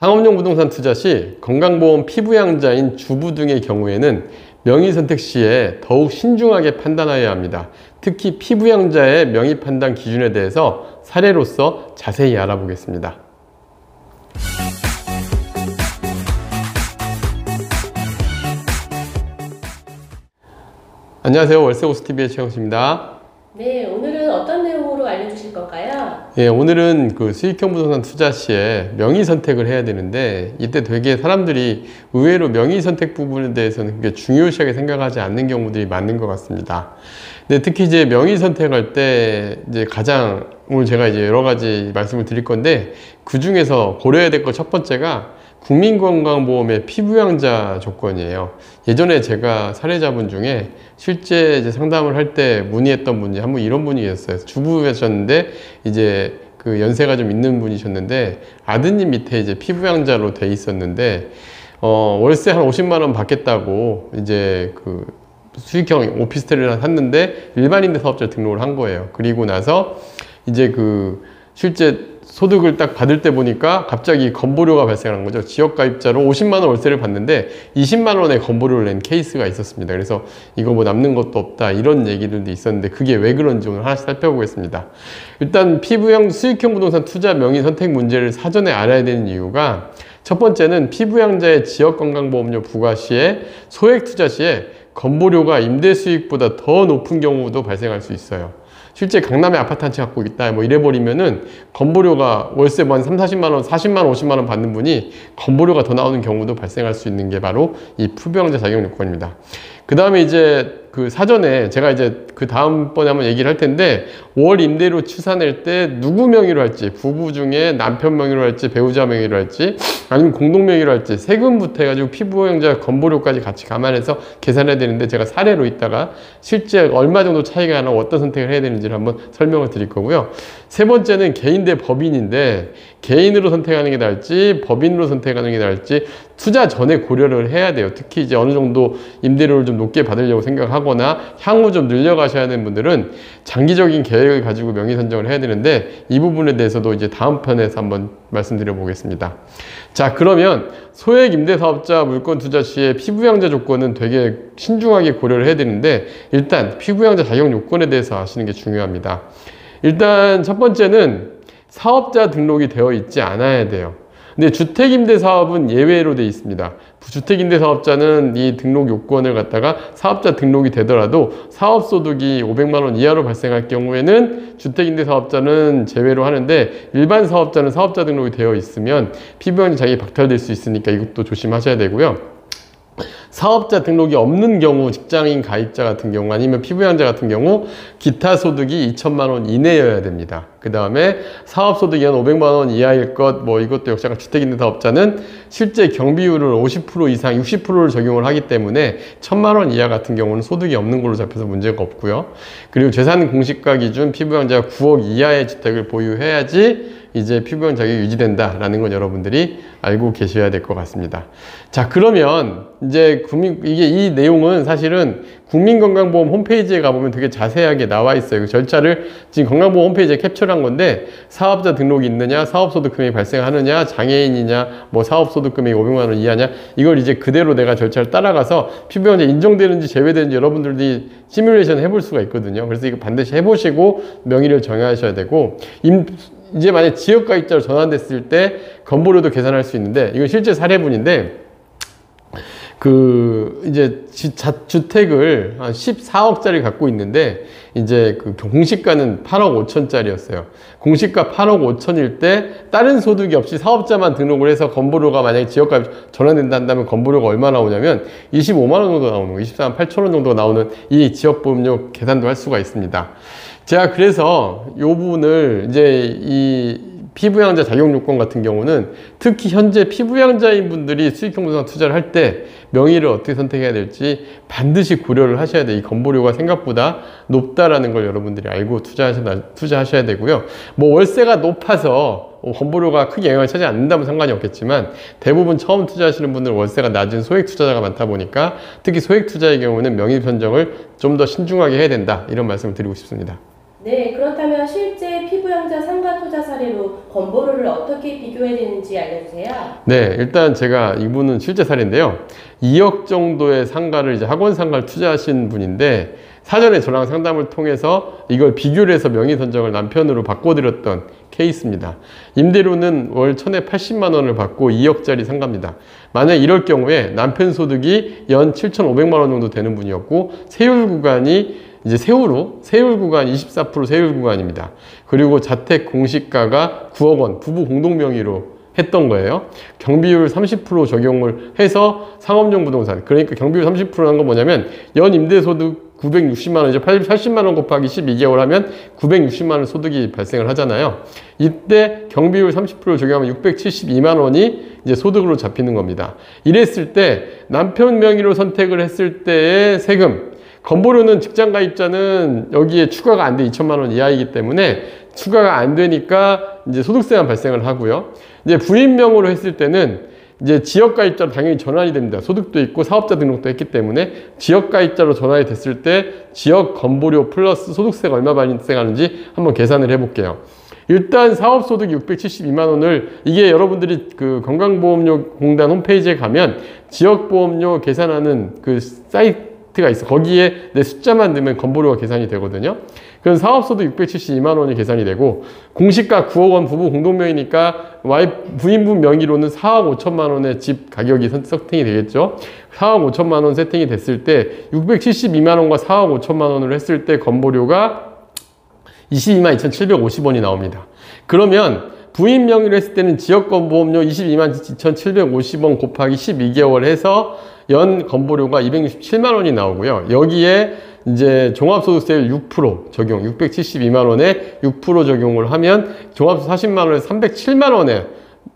상업용 부동산 투자 시 건강보험 피부양자인 주부 등의 경우에는 명의 선택 시에 더욱 신중하게 판단하여야 합니다. 특히 피부양자의 명의 판단 기준에 대해서 사례로서 자세히 알아보겠습니다. 안녕하세요. 월세호스TV의 최영수입니다. 네, 오늘은 어떤 내용으로 알려주실 건가요? 예, 오늘은 그 수익형 부동산 투자 시에 명의 선택을 해야 되는데, 이때 되게 사람들이 의외로 명의 선택 부분에 대해서는 그게 중요시하게 생각하지 않는 경우들이 많은 것 같습니다. 근데 특히 이제 명의 선택할 때 이제 가장 오늘 제가 이제 여러 가지 말씀을 드릴 건데, 그 중에서 고려해야 될 것 첫 번째가 국민건강보험의 피부양자 조건이에요. 예전에 제가 사례자분 중에 실제 이제 상담을 할 때 문의했던 분이 한 분 이런 분이 계셨어요. 주부셨는데 이제 그 연세가 좀 있는 분이셨는데 아드님 밑에 이제 피부양자로 돼 있었는데 월세 한 50만 원 받겠다고 이제 그 수익형 오피스텔을 샀는데 일반임대 사업자를 등록을 한 거예요. 그리고 나서 이제 그 실제 소득을 딱 받을 때 보니까 갑자기 건보료가 발생한 거죠. 지역가입자로 50만 원 월세를 받는데 20만 원의 건보료를 낸 케이스가 있었습니다. 그래서 이거 뭐 남는 것도 없다 이런 얘기들도 있었는데, 그게 왜 그런지 오늘 하나씩 살펴보겠습니다. 일단 피부형 수익형 부동산 투자 명의 선택 문제를 사전에 알아야 되는 이유가, 첫 번째는 피부양자의 지역건강보험료 부과 시에 소액 투자 시에 건보료가 임대 수익보다 더 높은 경우도 발생할 수 있어요. 실제 강남에 아파트 한 채 갖고 있다 뭐 이래버리면은 건보료가 월세 뭐 한 3, 40만 원, 40만 원, 50만 원 받는 분이 건보료가 더 나오는 경우도 발생할 수 있는 게 바로 이 피부양자 자격 요건입니다. 그 다음에 이제 그 사전에 제가 이제 그 다음번에 한번 얘기를 할 텐데, 월 임대료 추산할 때 누구 명의로 할지, 부부 중에 남편 명의로 할지, 배우자 명의로 할지, 아니면 공동 명의로 할지, 세금부터 해가지고 피부양자 건보료까지 같이 감안해서 계산해야 되는데, 제가 사례로 이따가 실제 얼마 정도 차이가 나고 어떤 선택을 해야 되는지를 한번 설명을 드릴 거고요. 세 번째는 개인 대 법인인데, 개인으로 선택하는 게 나을지 법인으로 선택하는 게 나을지 투자 전에 고려를 해야 돼요. 특히 이제 어느 정도 임대료를 좀 높게 받으려고 생각하거나 향후 좀 늘려가셔야 하는 분들은 장기적인 계획을 가지고 명의 선정을 해야 되는데, 이 부분에 대해서도 이제 다음 편에서 한번 말씀드려 보겠습니다. 자, 그러면 소액 임대사업자 물건 투자 시에 피부양자 조건은 되게 신중하게 고려를 해야 되는데, 일단 피부양자 자격 요건에 대해서 아시는 게 중요합니다. 일단 첫 번째는 사업자 등록이 되어 있지 않아야 돼요. 근데 주택임대사업은 예외로 되어 있습니다. 주택임대사업자는 이 등록 요건을 갖다가 사업자 등록이 되더라도 사업소득이 500만 원 이하로 발생할 경우에는 주택임대사업자는 제외로 하는데, 일반 사업자는 사업자 등록이 되어 있으면 피부양자 자격이 박탈될 수 있으니까 이것도 조심하셔야 되고요. 사업자 등록이 없는 경우, 직장인 가입자 같은 경우 아니면 피부양자 같은 경우 기타 소득이 2천만 원 이내여야 됩니다. 그 다음에 사업소득이 한 500만 원 이하일 것, 뭐 이것도 역시 주택임대사업자는 실제 경비율을 50% 이상 60%를 적용을 하기 때문에 1,000만 원 이하 같은 경우는 소득이 없는 걸로 잡혀서 문제가 없고요. 그리고 재산 공시가 기준 피부양자가 9억 이하의 주택을 보유해야지 이제 피부양 자격이 유지된다라는 건 여러분들이 알고 계셔야 될 것 같습니다. 자, 그러면 이제 이 내용은 사실은 국민건강보험 홈페이지에 가보면 되게 자세하게 나와 있어요. 그 절차를 지금 건강보험 홈페이지에 캡처한 건데, 사업자 등록이 있느냐, 사업소득 금액이 발생하느냐, 장애인이냐, 뭐 사업소득 금액이 500만 원 이하냐, 이걸 이제 그대로 내가 절차를 따라가서 피부양자 인정되는지 제외되는지 여러분들이 시뮬레이션 해볼 수가 있거든요. 그래서 이거 반드시 해보시고 명의를 정하셔야 되고, 이제 만약 지역가입자로 전환됐을 때 건보료도 계산할 수 있는데, 이건 실제 사례분인데, 이제 주택을 한 14억짜리 갖고 있는데, 이제 그 공시가는 8억 5천짜리였어요. 공시가 8억 5천일 때 다른 소득이 없이 사업자만 등록을 해서 건보료가 만약에 지역가 전환된다 한다면 건보료가 얼마 나오냐면 25만 원 정도 나오는 거, 24만 8천 원 정도 나오는 이 지역보험료 계산도 할 수가 있습니다. 제가 그래서 이 부분을 이제 이 피부양자 자격 요건 같은 경우는 특히 현재 피부양자인 분들이 수익형 부동산 투자를 할 때 명의를 어떻게 선택해야 될지 반드시 고려를 하셔야 돼요. 이 건보료가 생각보다 높다라는 걸 여러분들이 알고 투자하셔야 되고요. 뭐 월세가 높아서 건보료가 크게 영향을 차지 않는다면 상관이 없겠지만, 대부분 처음 투자하시는 분들은 월세가 낮은 소액 투자자가 많다 보니까 특히 소액 투자의 경우는 명의 선정을 좀 더 신중하게 해야 된다, 이런 말씀을 드리고 싶습니다. 네, 그렇다면 실제 피부양자 상가 투자 사례로 건보료를 어떻게 비교해야 되는지 알려주세요. 네, 일단 제가 이분은 실제 사례인데요. 2억 정도의 상가를 이제 학원 상가를 투자하신 분인데 사전에 저랑 상담을 통해서 이걸 비교를 해서 명의 선정을 남편으로 바꿔드렸던 케이스입니다. 임대료는 월 1,080만 원을 받고 2억짜리 상가입니다. 만약 이럴 경우에 남편 소득이 연 7,500만 원 정도 되는 분이었고 세율 구간이 이제 세율 구간 24% 세율 구간입니다. 그리고 자택 공시가가 9억 원 부부 공동 명의로 했던 거예요. 경비율 30% 적용을 해서 상업용 부동산, 그러니까 경비율 30%는 건 뭐냐면 연 임대소득 960만 원, 이제 80만 원 곱하기 12개월 하면 960만 원 소득이 발생을 하잖아요. 이때 경비율 30% 적용하면 672만 원이 이제 소득으로 잡히는 겁니다. 이랬을 때 남편 명의로 선택을 했을 때의 세금, 건보료는 직장가입자는 여기에 추가가 안 돼 2천만 원 이하이기 때문에 추가가 안 되니까 이제 소득세만 발생을 하고요. 이제 부인명으로 했을 때는 이제 지역가입자로 당연히 전환이 됩니다. 소득도 있고 사업자 등록도 했기 때문에 지역가입자로 전환이 됐을 때 지역 건보료 플러스 소득세가 얼마 발생하는지 한번 계산을 해볼게요. 일단 사업소득이 672만 원을 이게 여러분들이 그 건강보험료공단 홈페이지에 가면 지역보험료 계산하는 그 사이트가 있어. 거기에 내 숫자만 넣으면 건보료가 계산이 되거든요. 그럼 사업소득 672만 원이 계산이 되고 공시가 9억 원 부부 공동명의니까 부인분 명의로는 4억 5천만 원의 집 가격이 세팅이 되겠죠. 4억 5천만 원 세팅이 됐을 때 672만 원과 4억 5천만 원을 했을 때 건보료가 22만 2,750원이 나옵니다. 그러면 부인 명의로 했을 때는 지역건보험료 22만 2,750원 곱하기 12개월 해서 연 건보료가 267만 원이 나오고요. 여기에 이제 종합소득세율 6% 적용, 672만 원에 6% 적용을 하면 종합소득 40만 원에 307만 원에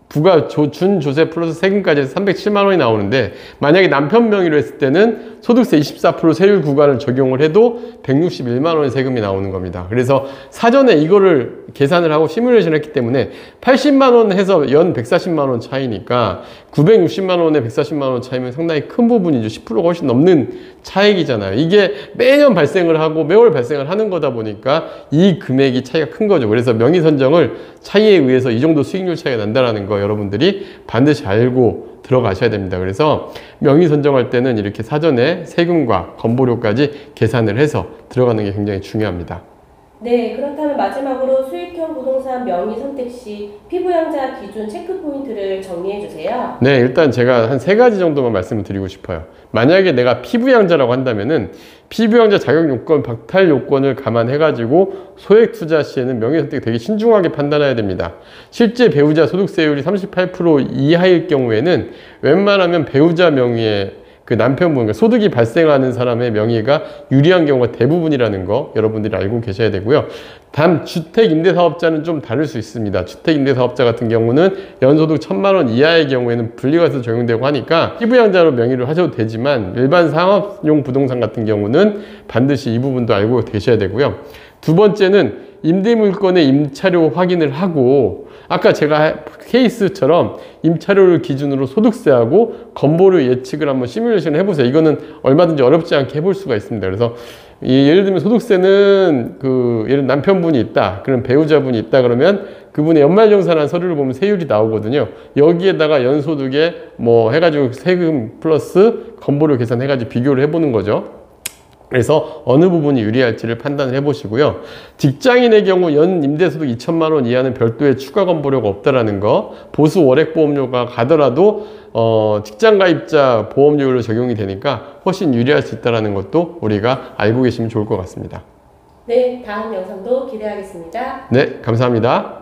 부가 준조세 플러스 세금까지 해서 307만 원이 나오는데 만약에 남편 명의로 했을 때는 소득세 24% 세율 구간을 적용을 해도 161만 원의 세금이 나오는 겁니다. 그래서 사전에 이거를 계산을 하고 시뮬레이션을 했기 때문에 80만 원 해서 연 140만 원 차이니까 960만 원에 140만 원 차이면 상당히 큰 부분이죠. 10%가 훨씬 넘는 차익이잖아요. 이게 매년 발생을 하고 매월 발생을 하는 거다 보니까 이 금액이 차이가 큰 거죠. 그래서 명의 선정을 차이에 의해서 이 정도 수익률 차이가 난다는 거 여러분들이 반드시 알고 들어가셔야 됩니다. 그래서 명의 선정할 때는 이렇게 사전에 세금과 건보료까지 계산을 해서 들어가는 게 굉장히 중요합니다. 네, 그렇다면 마지막으로 수익형 부동산 명의 선택 시 피부양자 기준 체크 포인트를 정리해 주세요. 네, 일단 제가 한 3가지 정도만 말씀을 드리고 싶어요. 만약에 내가 피부양자라고 한다면은 피부양자 자격 요건, 박탈 요건을 감안해가지고 소액 투자 시에는 명의 선택 되게 신중하게 판단해야 됩니다. 실제 배우자 소득세율이 38% 이하일 경우에는 웬만하면 배우자 명의의 그 남편분, 그러니까 소득이 발생하는 사람의 명의가 유리한 경우가 대부분이라는 거 여러분들이 알고 계셔야 되고요. 단 주택임대사업자는 좀 다를 수 있습니다. 주택임대사업자 같은 경우는 연소득 1,000만 원 이하의 경우에는 분리과세 적용되고 하니까 피부양자로 명의를 하셔도 되지만 일반 상업용 부동산 같은 경우는 반드시 이 부분도 알고 계셔야 되고요. 두 번째는 임대물건의 임차료 확인을 하고 아까 제가 케이스처럼 임차료를 기준으로 소득세하고 건보료 예측을 한번 시뮬레이션 해보세요. 이거는 얼마든지 어렵지 않게 해볼 수가 있습니다. 그래서 예를 들면 소득세는 예를 남편분이 있다, 그럼 배우자분이 있다 그러면 그분의 연말정산한 서류를 보면 세율이 나오거든요. 여기에다가 연소득에 뭐 해가지고 세금 플러스 건보료 계산해가지고 비교를 해보는 거죠. 그래서 어느 부분이 유리할지를 판단을 해보시고요. 직장인의 경우 연 임대소득 2천만 원 이하는 별도의 추가 건보료가 없다라는 거, 보수 월액보험료가 가더라도 직장가입자 보험료로 적용이 되니까 훨씬 유리할 수 있다는 것도 우리가 알고 계시면 좋을 것 같습니다. 네, 다음 영상도 기대하겠습니다. 네, 감사합니다.